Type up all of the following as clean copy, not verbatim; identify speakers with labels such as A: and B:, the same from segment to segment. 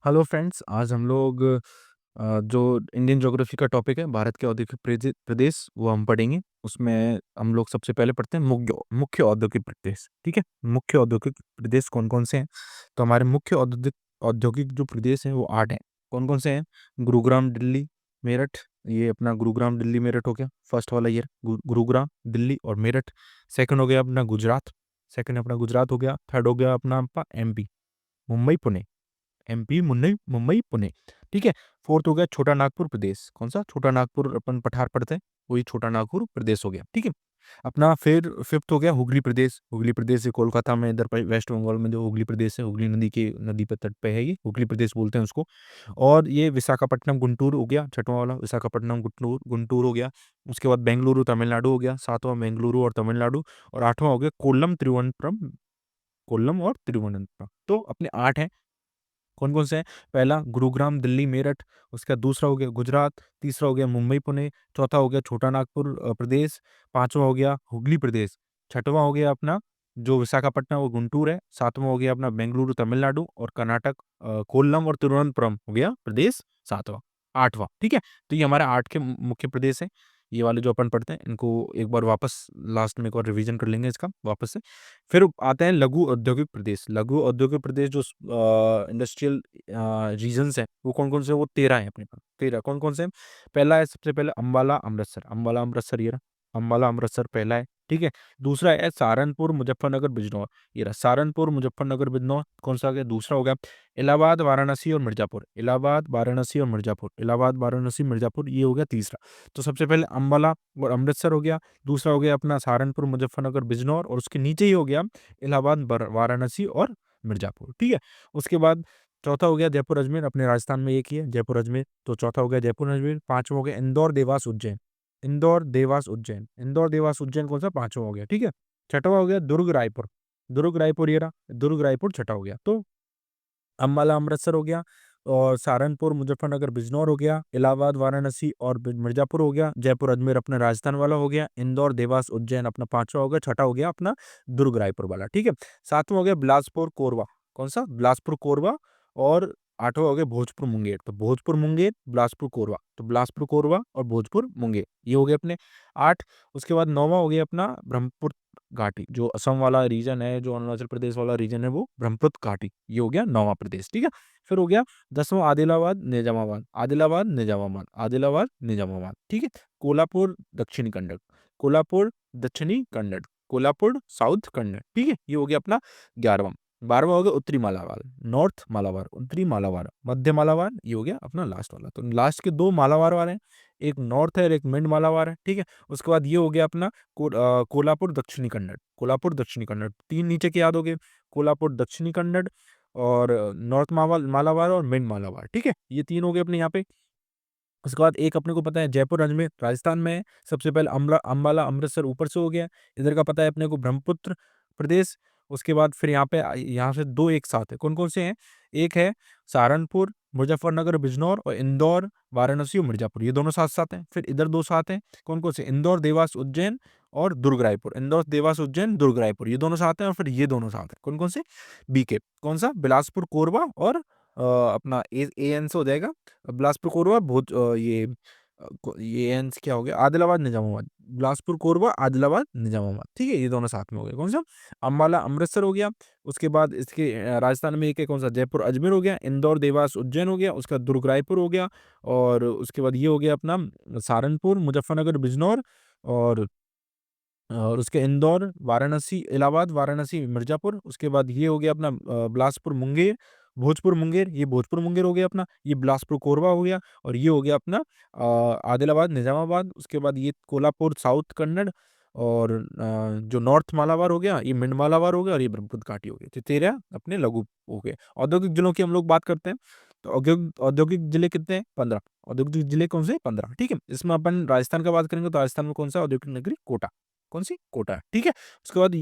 A: Hello friends, आज हम लोग जो इंडियन ज्योग्राफी का टॉपिक है भारत के औद्योगिक प्रदेश वो हम पढ़ेंगे। उसमें हम लोग सबसे पहले पढ़ते हैं मुख्य मुख्य औद्योगिक प्रदेश। ठीक है, मुख्य औद्योगिक प्रदेश कौन कौन से हैं? तो हमारे मुख्य औद्योगिक औद्योगिक जो प्रदेश हैं वो 8 हैं। कौन कौन से हैं? गुरुग्राम, दिल्ली, मेरठ। ये अपना गुरुग्राम, दिल्ली, मेरठ हो गया फर्स्ट वाला ईयर। गुरुग्राम, दिल्ली और मेरठ। सेकंड हो गया अपना गुजरात। सेकंड अपना गुजरात हो गया। थर्ड हो गया अपना एमपी, मुंबई पुणे। एमपी, मुंबई मुंबई पुणे। ठीक है। फोर्थ हो गया छोटा नागपुर प्रदेश। कौन सा? छोटा नागपुर अपन पठार पढ़ते हैं, वही छोटा नागपुर प्रदेश हो गया। ठीक है। अपना फिर फिफ्थ हो गया हुगली प्रदेश। हुगली प्रदेश से कोलकाता में इधर वेस्ट बंगाल में जो हुगली प्रदेश है, हुगली नदी के नदी पे तट पे है, ये हुगली प्रदेश बोलते हैं उसको। और ये विशाखापट्टनम गुंटूर हो गया, छठवां वाला विशाखापट्टनम गुंटूर गुंटूर हो गया। उसके बाद बेंगलुरु तमिलनाडु हो गया, सातवां बेंगलुरु और तमिलनाडु। और आठवां हो गया कोल्लम तिरुवनंतपुरम। कोल्लम और तिरुवनंतपुरम। तो अपने 8 हैं। कौन कौन से हैं? पहला गुरुग्राम, दिल्ली, मेरठ। उसका दूसरा हो गया गुजरात। तीसरा हो गया मुंबई पुणे। चौथा हो गया छोटा नागपुर प्रदेश। पांचवा हो गया हुगली प्रदेश। छठवां हो गया अपना जो विशाखापट्टनम वो गुंटूर है। सातवां हो गया अपना बेंगलुरु तमिलनाडु और कर्नाटक कोल्लम और तिरुवनंतपुरम हो गया प्रदेश सातवां। आठवां। ठीक है। तो ये हमारे 8 के मुख्य प्रदेश हैं। ये वाले जो अपन पढ़ते हैं इनको एक बार वापस लास्ट में एक बार रिवीजन कर लेंगे इसका वापस से। फिर आते हैं लघु औद्योगिक प्रदेश। लघु औद्योगिक प्रदेश जो इंडस्ट्रियल रीजन्स हैं वो कौन कौन से? वो 13 है अपने पास। 13 कौन कौन से हैं? पहला है सबसे पहले अंबाला अमृतसर। अंबाला अमृतसर ये रहा। अंबाला अमृतसर पहला है। ठीक है। दूसरा है सहारनपुर मुजफ्फरनगर बिजनौर। ये रहा सहारनपुर मुजफ्फरनगर बिजनौर। कौन सा आ गया? दूसरा हो गया इलाहाबाद वाराणसी और मिर्जापुर। इलाहाबाद वाराणसी और मिर्जापुर। इलाहाबाद वाराणसी मिर्जापुर ये हो गया तीसरा। तो सबसे पहले अंबाला और अमृतसर हो गया। दूसरा हो गया अपना सहारनपुर मुजफ्फरनगर बिजनौर और उसके नीचे ही हो गया इलाहाबाद वाराणसी और मिर्जापुर। ठीक है। उसके बाद चौथा हो गया जयपुर अजमेर। अपने राजस्थान में एक ही है जयपुर अजमेर, तो चौथा हो गया जयपुर अजमेर। पांचवा हो गया इंदौर देवास उज्जैन। इंदौर देवास उज्जैन। इंदौर देवास उज्जैन कौन सा? पांचवा हो गया। ठीक है। छठवा हो गया दुर्ग रायपुर। दुर्ग रायपुर ये रहा। दुर्ग रायपुर छठा हो गया। तो अंबाला अमृतसर हो गया और सहारनपुर मुजफ्फरनगर बिजनौर हो गया। इलाहाबाद वाराणसी और मिर्जापुर हो गया। जयपुर अजमेर अपना राजस्थान वाला हो गया। इंदौर देवास उज्जैन अपना पांचवा हो गया। छठा हो गया अपना दुर्ग रायपुर वाला। ठीक है। सातवां हो गया बिलासपुर कोरबा। कौन सा? बिलासपुर कोरबा। और आठवां हो गया भोजपुर मुंगेर। तो भोजपुर मुंगेर बिलासपुर कोरबा, तो बिलासपुर कोरबा और भोजपुर मुंगेर ये हो गए अपने 8। उसके बाद नौवां हो गया अपना ब्रह्मपुत्र घाटी। जो असम वाला रीजन है, जो अरुणाचल प्रदेश वाला रीजन है, वो ब्रह्मपुत्र घाटी ये हो गया नौवां प्रदेश। ठीक है। फिर हो गया 10वां आदिलाबाद निजामाबाद। आदिलाबाद निजामाबाद। आदिलाबाद निजामाबाद। ठीक है। कोल्हापुर दक्षिणी कन्नड़। कोल्हापुर दक्षिणी कन्नड़। कोल्हापुर साउथ कन्नड़। ठीक है। ये हो गया अपना 11वां। 12वां हो गया उत्तरी मालाबार। नॉर्थ मालाबार, उत्तरी मालाबार, मध्य मालाबार ये हो गया अपना लास्ट वाला। तो लास्ट के 2 मालाबार वाले हैं, एक नॉर्थ है और एक मिड मालाबार है। ठीक है। उसके बाद ये हो गया अपना कोल्हापुर दक्षिणी कन्नड़। कोल्हापुर दक्षिणी कन्नड़ 3 नीचे के याद हो गए। कोल्हापुर दक्षिणी कन्नड़ और नॉर्थ मालाबार और मिड मालाबार। ठीक है। ये 3 हो गए अपने यहाँ पे। उसके बाद एक अपने को पता है जयपुर अजमेर राजस्थान में है। सबसे पहले अंबाला अमृतसर ऊपर से हो गया। इधर का पता है अपने को ब्रह्मपुत्र प्रदेश। उसके बाद फिर यहाँ पे यहाँ से 2 एक साथ है। कौन कौन से हैं? एक है सहारनपुर मुजफ्फरनगर बिजनौर और इंदौर वाराणसी और मिर्जापुर ये दोनों साथ साथ हैं। फिर इधर 2 साथ हैं। कौन कौन से? इंदौर देवास उज्जैन और दुर्ग रायपुर। इंदौर देवास उज्जैन दुर्ग रायपुर ये दोनों साथ हैं। और फिर ये दोनों साथ हैं। कौन कौन से? बीके। कौन सा? बिलासपुर कोरबा और अपना ए एन से हो जाएगा बिलासपुर कोरबा ये एन से क्या हो गया? आदिलाबाद निजामाबाद। बिलासपुर कोरबा आदिलाबाद निजामाबाद। ठीक है। ये दोनों साथ में हो गए। कौन सा? अंबाला अमृतसर हो गया। उसके बाद इसके राजस्थान में एक है कौन सा? जयपुर अजमेर हो गया। इंदौर देवास उज्जैन हो गया। उसका दुर्ग रायपुर हो गया। और उसके बाद ये हो गया अपना सहारनपुर मुजफ्फरनगर बिजनौर और उसके इंदौर वाराणसी इलाहाबाद वाराणसी मिर्जापुर। उसके बाद ये हो गया अपना बिलासपुर मुंगेर भोजपुर मुंगेर। ये भोजपुर मुंगेर हो गया अपना। ये बिलासपुर कोरबा हो गया। और ये हो गया अपना आदिलाबाद निजामाबाद। उसके बाद ये कोल्हापुर साउथ कन्नड़ और जो नॉर्थ मालाबार हो गया, ये मिड मालाबार हो गया और ये ब्रह्मपुत्र घाटी हो गया। तो 13 अपने लघु हो गए। औद्योगिक जिलों की हम लोग बात करते हैं। तो औद्योगिक औद्योगिक जिले कितने हैं? 15 औद्योगिक जिले कौन से? 15। ठीक है। इसमें अपन राजस्थान का बात करेंगे तो राजस्थान में कौन सा औद्योगिक नगरी? कोटा। कौन सी? कोटा। ठीक है। उसके बाद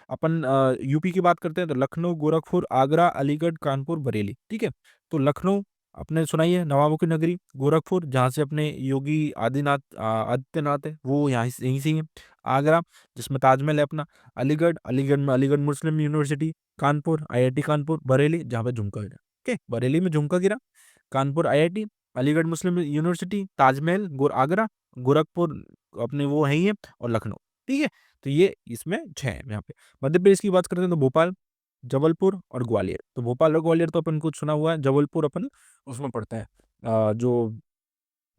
A: अपन यूपी की बात करते हैं तो लखनऊ, गोरखपुर, आगरा, अलीगढ़, कानपुर, बरेली। ठीक है। तो लखनऊ अपने सुनाई है नवाबों की नगरी। गोरखपुर जहाँ से अपने योगी आदित्यनाथ है वो यहीं से ही है। आगरा जिसमें ताजमहल है अपना। अलीगढ़, अलीगढ़ में अलीगढ़ मुस्लिम यूनिवर्सिटी। कानपुर आईआईटी कानपुर। बरेली जहाँ पे झुमका है। ओके, बरेली में झुमका गिरा, कानपुर आईआईटी, अलीगढ़ मुस्लिम यूनिवर्सिटी, ताजमहल, आगरा, गोरखपुर अपने वो है ही है, और लखनऊ। ठीक है, तो ये इसमें 6 है यहाँ पे। मध्य प्रदेश की बात करते हैं तो भोपाल, जबलपुर और ग्वालियर। तो भोपाल और ग्वालियर तो अपन को सुना हुआ है, जबलपुर अपन उसमें पड़ता है, जो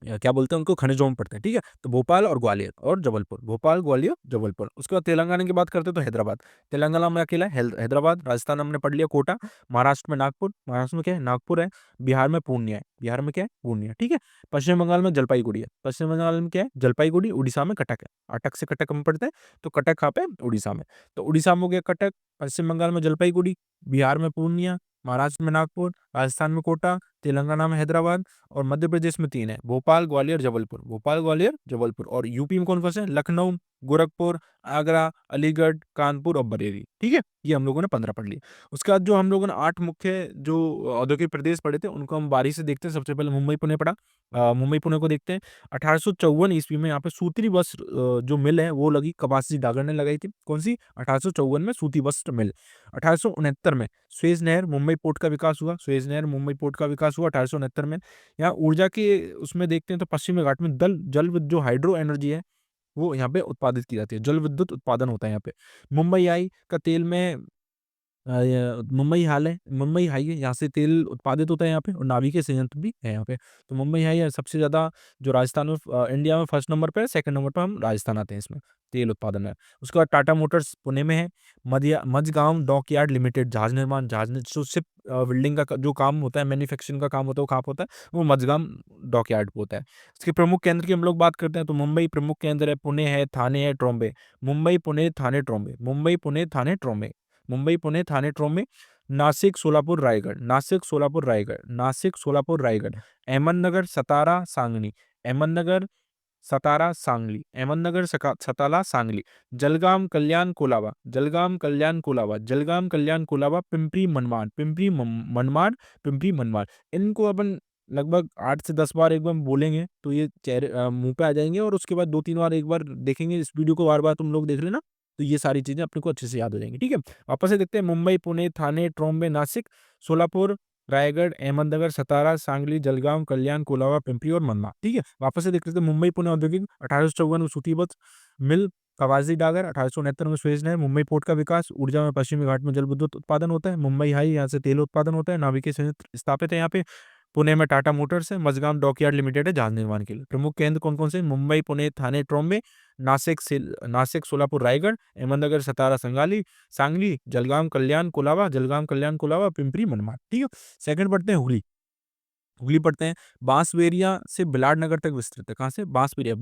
A: क्या बोलते हैं उनको, खनिजों में पड़ते हैं। ठीक है, तो भोपाल और ग्वालियर और जबलपुर, भोपाल, ग्वालियर, जबलपुर। उसके बाद तेलंगाना की बात करते हैं तो हैदराबाद। तेलंगाना में अकेला है हैदराबाद। राजस्थान हमने पढ़ लिया कोटा। महाराष्ट्र में नागपुर, महाराष्ट्र में क्या है, नागपुर है। बिहार में पूर्णिया है, बिहार में क्या है, पूर्णिया। ठीक है, पश्चिम बंगाल में जलपाईगुड़ी है, पश्चिम बंगाल में क्या है, जलपाईगुड़ी। उड़ीसा में कटक है, अटक से कटक हम पढ़ते हैं, तो कटक कहाँ पे, उड़ीसा में। तो उड़ीसा में हो गया कटक, पश्चिम बंगाल में जलपाईगुड़ी, बिहार में पूर्णिया, महाराष्ट्र में नागपुर, राजस्थान में कोटा, तेलंगाना में हैदराबाद, और मध्य प्रदेश में 3 है, भोपाल, ग्वालियर, जबलपुर। भोपाल, ग्वालियर, जबलपुर। और यूपी में कौन कौन से हैं, लखनऊ, गोरखपुर, आगरा, अलीगढ़, कानपुर और बरेली। ठीक है, ये हम लोगों ने 15 पढ़ लिए। उसके बाद जो हम लोगों ने 8 मुख्य जो औद्योगिक प्रदेश पढ़े थे, उनको हम बारी से देखते हैं। सबसे पहले मुंबई पुणे पढ़ा। मुंबई पुणे को देखते हैं। 1854 ईस्वी में यहाँ पे सूती वस्त्र जो मिल है वो लगी, कवासी डागर ने लगाई थी। कौन सी, 1854 में सूती वस्त्र मिल। 1869 में स्वेज नहर मुंबई पोर्ट का विकास हुआ, स्वेज नहर मुंबई पोर्ट का विकास हुआ 1869 में। यहाँ ऊर्जा के उसमें देखते हैं तो पश्चिमी घाट में जल विद्युत जो हाइड्रो एनर्जी है वो यहाँ पे उत्पादित की जाती है, जल विद्युत उत्पादन होता है यहाँ पे। मुंबई आई का तेल में मुंबई हाई है, यहाँ से तेल उत्पादित होता है यहाँ पे, और नाभिकीय संयंत्र भी है यहाँ पे। तो मुंबई हाई है सबसे ज्यादा जो राजस्थान में, इंडिया में फर्स्ट नंबर पे है। सेकंड नंबर पर हम राजस्थान आते हैं इसमें तेल उत्पादन में। उसके बाद टाटा मोटर्स पुणे में है। मझगांव डॉकयार्ड लिमिटेड, जो शिप बिल्डिंग का जो काम होता है, मैन्युफैक्चरिंग का काम होता है, वो कहाँ पे होता है, वो मझगांव डॉकयार्ड पे होता है। इसके प्रमुख केंद्र की हम लोग बात करते हैं तो मुंबई प्रमुख केंद्र है, पुणे है, थाने है, ट्रॉम्बे। मुंबई, पुणे, थाने, ट्रॉम्बे, मुंबई, पुणे, थाने, ट्रॉम्बे, मुंबई, पुणे, थाने, ट्रॉम्बे। नासिक, सोलापुर, रायगढ़, नासिक, सोलापुर, रायगढ़, नासिक, सोलापुर, रायगढ़। अहमदनगर, सतारा, सांगली, अहमदनगर, सतारा, सांगली, अहमदनगर, सतारा, सांगली। जलगाम, कल्याण, कोलाबा, जलगाम, कल्याण, कोलाबा, जलगाम, कल्याण, कोलाबा। पिंपरी, मनमाड, मनमाड, पिंपरी, मनमाड। इनको अपन लगभग 8 से 10 बार एक बार बोलेंगे तो ये चेहरे मुंह पे आ जाएंगे, और उसके बाद 2-3 बार एक बार देखेंगे इस वीडियो को, बार-बार तुम लोग देख लेना, तो ये सारी चीज़ें अपने को अच्छे से याद हो जाएँगी। ठीक है? वापस से देखते हैं मुंबई, पुणे, थाने, ट्रॉम्बे, नासिक, सोलापुर, रायगढ़, अहमदनगर, सतारा, सांगली, जलगांव, कल्याण, कोलाबा, पिंपरी और मनमाड। ठीक है? वापस से देख लेते हैं मुंबई पुणे औद्योगिक। 1854 में सूती वस्त्र मिल, कवासी डागर। 1869 में स्वेज नहर, मुंबई पोर्ट का विकास। ऊर्जा में पश्चिमी घाट में जल विद्युत उत्पादन होता है। मुंबई हाई, यहाँ से तेल उत्पादन होता है। नाभिकीय संयंत्र स्थापित है यहाँ पे। पुणे में टाटा मोटर्स है। मझगांव डॉकयार्ड लिमिटेड है जहाज निर्माण के लिए। प्रमुख केंद्र कौन कौन से, मुंबई, पुणे, थाने, ट्रॉम्बे, नासिक, सोलापुर, रायगढ़, अहमदनगर, सतारा, सांगली, जलगांव, कल्याण, कोलाबा, जलगांव, कल्याण, कोलाबा, पिंपरी, मनमाड। ठीक है? सेकंड पढ़ते हैं हुगली। हुगली पढ़ते हैं। बांसबेरिया से बिलाड नगर तक विस्तृत है। कहाँ से, बांसबेरिया,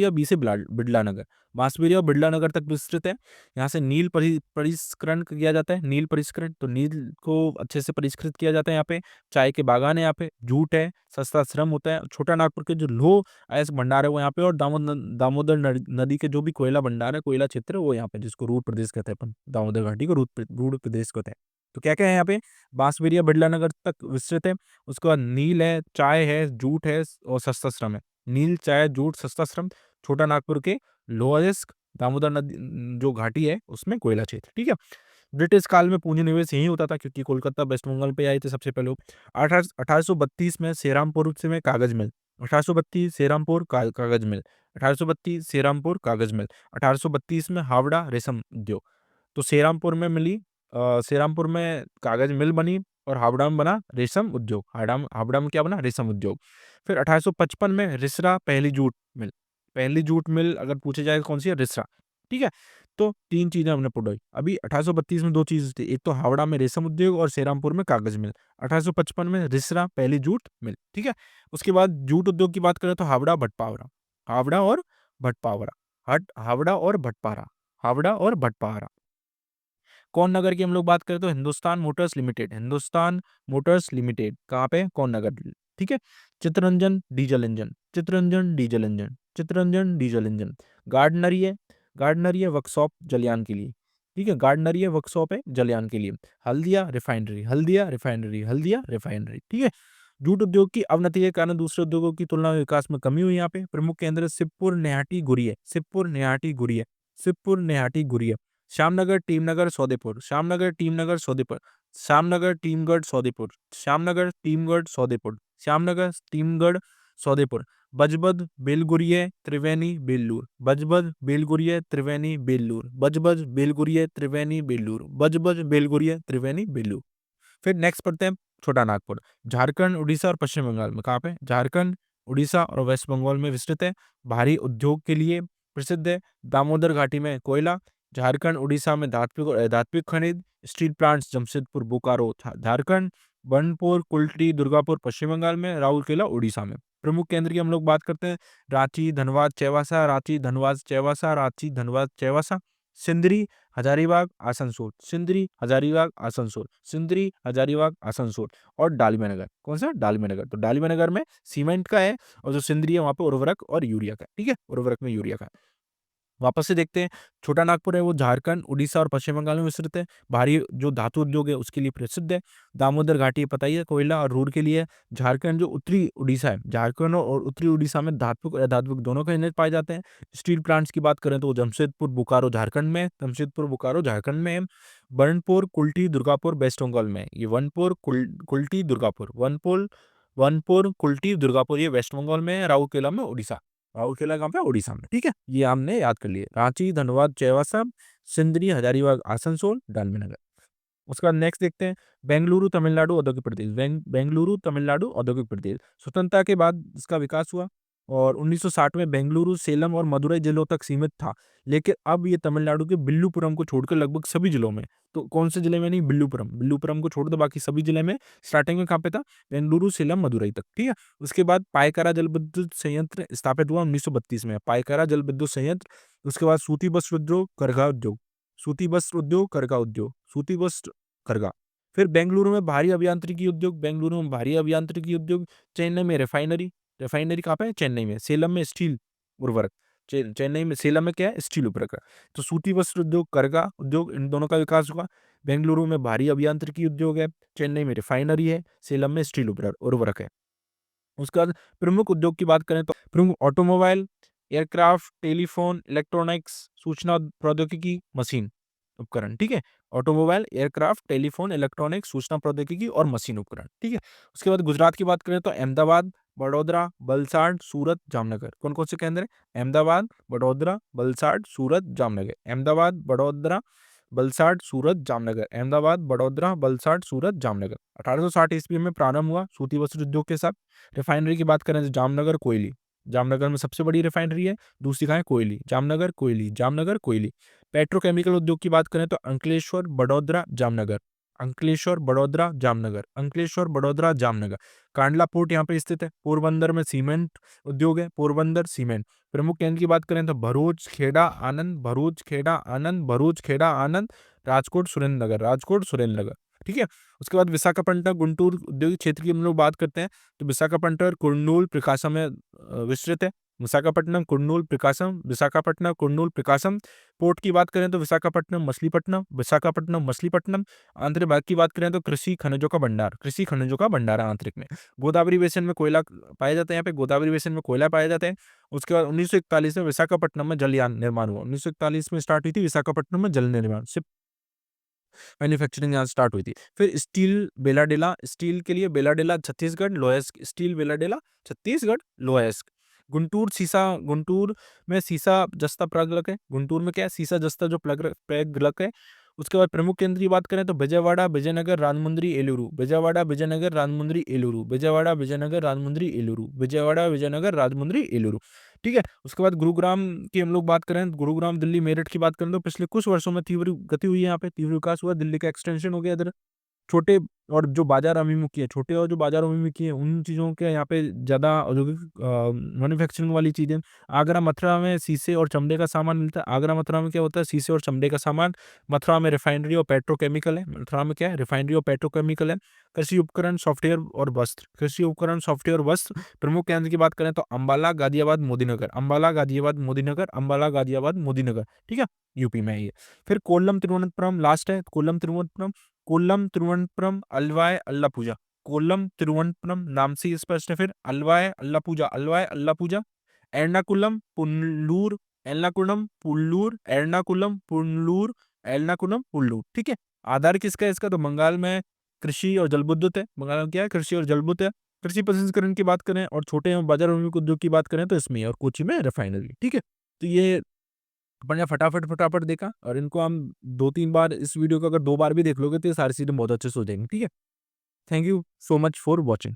A: बी से बिड़ला नगर। बांसबेरिया और बिड़ला नगर तक विस्तृत है। यहाँ से नील परिष्करण किया जाता है। नील परिष्करण, तो नील को अच्छे से परिष्कृत किया जाता है यहाँ पे। चाय के बागान है यहाँ पे, जूट है, सस्ता श्रम होता है। छोटा नागपुर के जो लोह अयस्क भंडार है वो यहाँ पे, और दामोदर नदी के जो भी कोयला भंडार है, कोयला क्षेत्र है वो यहाँ पे, जिसको रूट प्रदेश कहते हैं अपन, दामोदर घाटी को रूट प्रदेश कहते हैं। तो क्या क्या है यहाँ पे, बांसबेरिया बिड़ला नगर तक विस्तृत है। उसके बाद नील है, चाय है, जूट है और सस्ता श्रम है। नील, चाय, जूट, सस्ता श्रम। छोटा नागपुर के लोअर्स दामोदर नदी जो घाटी है उसमें कोयला क्षेत्र। ठीक है? ब्रिटिश काल में पूंजी निवेश यही होता था, क्योंकि कोलकाता वेस्ट बंगाल पे आए थे सबसे पहले। 1832 में सेरामपुर से में कागज मिल। 1832 सेरामपुर कागज मिल। 1832 सेरामपुर कागज मिल। 1832 में हावड़ा रेशम उद्योग। तो सेरामपुर में कागज मिल बनी, और हावड़ा में बना रेशम उद्योग। हावड़ा में क्या बना, रेशम उद्योग। फिर 1855 में रिसरा पहली जूट मिल। पहली जूट मिल अगर पूछे जाए कौन सी है, रिसरा। ठीक है? तो 3 चीजें हमने पढ़ी अभी। 1832 में 2 चीजें थी, एक तो हावड़ा में रेशम उद्योग और सेरामपुर में कागज मिल। 1855 में रिसरा पहली जूट मिल। ठीक है? उसके बाद जूट उद्योग की बात करें तो हावड़ा भटपावरा, हावड़ा और भटपावरा, हावड़ा और भटपारा, हावड़ा और भटपारा। कौन नगर की हम लोग बात करें तो Hindustan motors limited, Hindustan motors limited कहाँ पे, कौन नगर। ठीक है? Chittaranjan diesel engine, Chittaranjan diesel engine, Chittaranjan diesel engine. गार्डनरी है, गार्डनरी है वर्कशॉप जलयान के लिए। ठीक है? गार्डनरी है वर्कशॉप है जलयान के लिए। Haldia refinery, Haldia refinery, Haldia refinery. ठीक है? जूट उद्योग की अवनति के कारण दूसरे उद्योगों की तुलना में विकास में कमी हुई यहाँ पे। प्रमुख केंद्र शिवपुर, नेहाटी, गुरिया, शिवपुर, नेहाटी, गुरिया, शिवपुर, नेहाटी, गुरिया। श्यामनगर, टीमनगर, सौदेपुर, श्यामनगर, टीमनगर, सौदेपुर। श्यामनगर, टीमगढ़, सौदेपुर, श्यामनगर, टीमगढ़, सौदेपुर, श्यामनगर, टीमगढ़, सौदेपुर, बजबद, बेलगुरिये, त्रिवेणी, बेल्लूर, बजबद, बेलगुरिये, त्रिवेणी, बेल्लूर, बजबद, बेलगुरिये, त्रिवेणी, बेल्लूर, बजबद, बेलगुरिये, त्रिवेणी, बेल्लूर। फिर नेक्स्ट पढ़ते हैं छोटा नागपुर। झारखंड, उड़ीसा और पश्चिम बंगाल में कहाँ पे? झारखंड, उड़ीसा और वेस्ट बंगाल में विस्तृत है। भारी उद्योग के लिए प्रसिद्ध है। दामोदर घाटी में कोयला। झारखंड, उड़ीसा में धात्विक खनिज, स्टील प्लांट्स जमशेदपुर, बोकारो झारखंड, बनपुर, कुल्टी, दुर्गापुर पश्चिम बंगाल में, राउरकेला उड़ीसा में। प्रमुख केंद्र की हम लोग बात करते हैं, रांची, धनबाद, चौवासा, रांची, धनबाद, चौवासा, रांची, धनबाद, चौवासा, सिंदरी, हजारीबाग, आसनसोल, सिंदरी, हजारीबाग, आसनसोल, सिंदरी, हजारीबाग, आसनसोल और डालमिया नगर। कौन सा? डालमिया नगर। तो डालमिया नगर में सीमेंट का है और जो सिंदरी है वहां पे उर्वरक और यूरिया का है। ठीक है, उर्वरक में यूरिया का है। वापस से देखते हैं, छोटा नागपुर है वो झारखंड, उड़ीसा और पश्चिम बंगाल में विस्तृत है। भारी जो धातु उद्योग है उसके लिए प्रसिद्ध है। दामोदर घाटी पता ही है, कोयला और रूर के लिए है। झारखंड जो उत्तरी उड़ीसा है, झारखंड और उत्तरी उड़ीसा में धात्विक और अधात्विक दोनों खनिज पाए जाते हैं। स्टील प्लांट्स की बात करें तो जमशेदपुर, बोकारो झारखंड में, जमशेदपुर, बोकारो झारखंड में है। बर्नपुर, कुल्टी, दुर्गापुर वेस्ट बंगाल में है। ये वनपुर, कुल्टी, दुर्गापुर, वनपुर, कुल्टी, दुर्गापुर ये वेस्ट बंगाल में है। राउरकेला में उड़ीसा, राउरकेला कहाँ पे? उड़ीसा में। ठीक है, ये हमने याद कर लिए। रांची, धनबाद, चौवासा, सिंदरी, हजारीबाग, आसनसोल, डालमिया नगर। उसके बाद नेक्स्ट देखते हैं, बेंगलुरु तमिलनाडु औद्योगिक प्रदेश। बेंगलुरु तमिलनाडु औद्योगिक प्रदेश। स्वतंत्रता के बाद इसका विकास हुआ और 1960 में बेंगलुरु, सेलम और मदुरई जिलों तक सीमित था। लेकिन अब ये तमिलनाडु के बिल्लुपुरम को छोड़कर लगभग सभी जिलों में, तो कौन से जिले में नहीं? बिल्लुपुरम, बिल्लुपुरम को छोड़ दो बाकी सभी जिले में। स्टार्टिंग में कहाँ पे था? बेंगलुरु, सेलम, मदुरई तक। ठीक है, उसके बाद पायकरा जल विद्युत संयंत्र स्थापित हुआ 1932 में, पायकरा जल विद्युत संयंत्र। उसके बाद सूती वस्त्र उद्योग, करघा उद्योग, सूती वस्त्र उद्योग, करघा उद्योग, सूती वस्त्र, करघा। फिर बेंगलुरु में भारी अभियांत्रिकी उद्योग, बेंगलुरु में भारी अभियांत्रिकी उद्योग। चेन्नई में रिफाइनरी, रिफाइनरी कहाँ पे है? चेन्नई में। सेलम में स्टील उर्वरक, चेन्नई में, सेलम में क्या है? स्टील उर्वरक। तो सूती वस्त्र उद्योग, करघा उद्योग, इन दोनों का विकास हुआ। बेंगलुरु में भारी अभियांत्रिकी उद्योग है, चेन्नई में रिफाइनरी है, सेलम में स्टील उर्वरक है। उसके बाद प्रमुख उद्योग की बात करें तो प्रमुख ऑटोमोबाइल, एयरक्राफ्ट, टेलीफोन, इलेक्ट्रॉनिक्स, सूचना प्रौद्योगिकी, मशीन उपकरण। ठीक है, ऑटोमोबाइल, एयरक्राफ्ट, टेलीफोन, इलेक्ट्रॉनिक्स, सूचना प्रौद्योगिकी और मशीन उपकरण। ठीक है, उसके बाद गुजरात की बात करें तो अहमदाबाद, बड़ौदा, वलसाड, सूरत, जामनगर। कौन कौन से केंद्र है? अहमदाबाद, बड़ौदा, वलसाड, सूरत, जामनगर। अहमदाबाद, बड़ौदा, वलसाड, सूरत, जामनगर। अहमदाबाद, बड़ौदा, वलसाड, सूरत, जामनगर। 1860 ईस्वी में प्रारंभ हुआ सूती वस्त्र उद्योग के साथ। रिफाइनरी की बात करें तो जामनगर, कोयली, जामनगर में सबसे बड़ी रिफाइनरी है। दूसरी कहाँ है? कोयली, जामनगर, कोयली, जामनगर, कोयली। पेट्रोकेमिकल उद्योग की बात करें तो अंकलेश्वर, बड़ौदा, जामनगर, अंकलेश्वर, बड़ौदा, जामनगर, अंकलेश्वर, बड़ौदा, जामनगर। कांडला पोर्ट यहाँ पे स्थित है। पोरबंदर में सीमेंट उद्योग है, पोरबंदर सीमेंट। प्रमुख केंद्र की बात करें तो भरूच, खेड़ा, आनंद, भरूच, खेड़ा, आनंद, भरूच, खेड़ा, आनंद, राजकोट, सुरेंद्रनगर, राजकोट, सुरेंद्रनगर। ठीक है, उसके बाद विशाखापट्टनम, गुंटूर औद्योगिक क्षेत्र की हम लोग बात करते हैं तो विशाखापट्टनम, कुर्नूल, प्रकाशम में विस्तृत है। विशाखापट्टनम, कुर्नूल, प्रकाशम, विशाखापट्टनम, कुर्नूल, प्रकाशम। पोर्ट की बात करें तो विशाखापट्टनम, मछलीपट्टनम, विशाखापट्टनम, मछलीपट्टनम। आंतरिक भाग की बात करें तो कृषि खनिजों का भंडार, कृषि खनिजों का भंडार है आंतरिक में। गोदावरी बेसिन में कोयला पाया जाता है, यहाँ पे गोदावरी बेसिन में कोयला पाया जाता है। उसके बाद 1941 में विशाखापट्टनम में जलयान निर्माण हुआ। 1941 में स्टार्ट हुई थी विशाखापट्टनम में जल निर्माण, शिप मैन्युफैक्चरिंग यहाँ स्टार्ट हुई थी। फिर स्टील बेलाडेला, स्टील के लिए बेलाडेला छत्तीसगढ़, लोएस्क, स्टील बेलाडेला छत्तीसगढ़, लोएस्क। गुंटूर सीसा, गुंटूर में सीसा जस्ता प्रागलक है। गुंटूर में क्या है? सीसा जस्ता जो प्रागलक है। उसके बाद प्रमुख केंद्र की बात करें तो विजयवाड़ा, विजयनगर, राजमुंद्री, एलुरु, विजयवाड़ा, विजयनगर, राजमुंद्री, एलुरु, विजयवाड़ा, विजयनगर, राजमुंद्री, एलुरु, विजयवाड़ा, विजयनगर, राजमुंद्री, एलुरु। ठीक है, उसके बाद गुरुग्राम की हम लोग बात करें, गुरुग्राम, दिल्ली, मेरठ की बात करें तो पिछले कुछ वर्षों में तीव्र गति हुई है, यहाँ पे तीव्र विकास हुआ। दिल्ली का एक्सटेंशन हो गया इधर। छोटे और जो बाजार अभिमुखी है, छोटे और जो बाजार अभिमुखी है उन चीज़ों के यहाँ पे ज़्यादा औद्योगिक मैन्युफैक्चरिंग वाली चीज़ें। आगरा, मथुरा में शीशे और चमड़े का सामान मिलता है। आगरा, मथुरा में क्या होता है? शीशे और चमड़े का सामान। मथुरा में रिफाइनरी और पेट्रोकेमिकल है। मथुरा में क्या है? रिफाइनरी और पेट्रोकेमिकल है। कृषि उपकरण, सॉफ्टवेयर और वस्त्र, कृषि उपकरण, सॉफ्टवेयर, वस्त्र। प्रमुख केंद्र की बात करें तो अम्बाला, गाजियाबाद, मोदीनगर, अम्बाला, गाजियाबाद, मोदीनगर, अम्बाला, गाजियाबाद, मोदीनगर। ठीक है, यूपी में है ये। फिर कोल्लम, तिरुवनंतपुरम लास्ट है, कोल्लम, तिरुवनंतपुरम। कोल्लम, तिरुवनंतपुरम, अलवाय, अल्लापूजा। कोल्लम, तिरुवनंतपुरम नाम से ही स्पष्ट है। फिर अलवाय, अल्लापूजा, अलवाय, अल्लापूजा। एर्नाकुलम, पुनलूर, एर्नाकुलम, पुल्लूर, एर्नाकुलम, पुनलूर, एर्नाकुलम, पुल्लूर। ठीक है, आधार किसका है इसका? तो बंगाल में कृषि और जलविद्युत है। बंगाल में क्या है? कृषि और जलविद्युत है। कृषि प्रसंस्करण की बात करें और छोटे एवं बाजार उद्योग की बात करें तो इसमें है, और कोची में रिफाइनरी, ठीक है? तो ये अपन ने फटाफट देखा, और इनको हम 2-3 बार, इस वीडियो को अगर 2 बार भी देख लोगे तो ये सारी चीज़ें बहुत अच्छे से हो जाएँगी, ठीक है? Thank you so much for watching.